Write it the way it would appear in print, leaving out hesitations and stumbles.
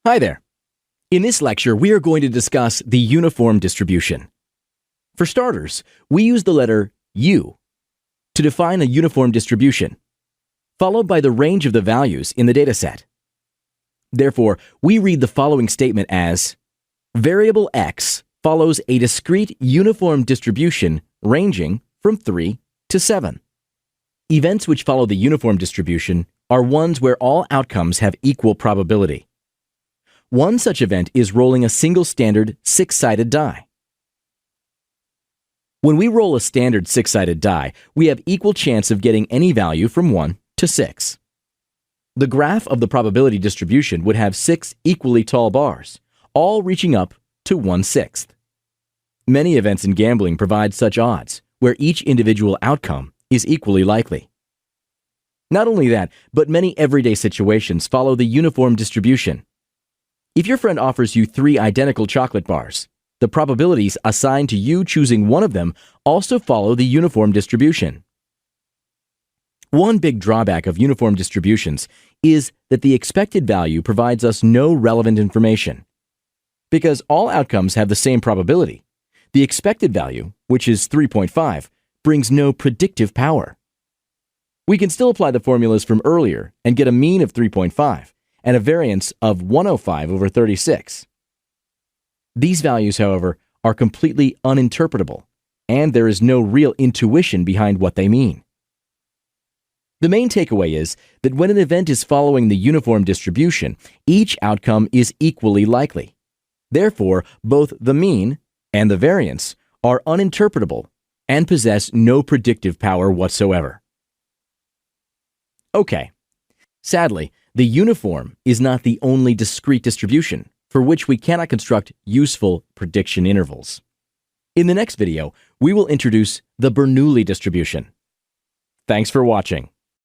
Hi there. In this lecture, we are going to discuss the uniform distribution. For starters, we use the letter U to define a uniform distribution, followed by the range of the values in the dataset. Therefore, we read the following statement as, variable x follows a discrete uniform distribution ranging from 3 to 7. Events which follow the uniform distribution are ones where all outcomes have equal probability. One such event is rolling a single standard six-sided die. When we roll a standard six-sided die, we have equal chance of getting any value from 1 to 6. The graph of the probability distribution would have 6 equally tall bars, all reaching up to 1/6. Many events in gambling provide such odds, where each individual outcome is equally likely. Not only that, but many everyday situations follow the uniform distribution. If your friend offers you 3 identical chocolate bars, the probabilities assigned to you choosing one of them also follow the uniform distribution. One big drawback of uniform distributions is that the expected value provides us no relevant information. Because all outcomes have the same probability, the expected value, which is 3.5, brings no predictive power. We can still apply the formulas from earlier and get a mean of 3.5 and a variance of 105 over 36. These values, however, are completely uninterpretable, and there is no real intuition behind what they mean. The main takeaway is that when an event is following the uniform distribution, each outcome is equally likely. Therefore, both the mean and the variance are uninterpretable and possess no predictive power whatsoever. Okay. Sadly, the uniform is not the only discrete distribution for which we cannot construct useful prediction intervals. In the next video, we will introduce the Bernoulli distribution. Thanks for watching.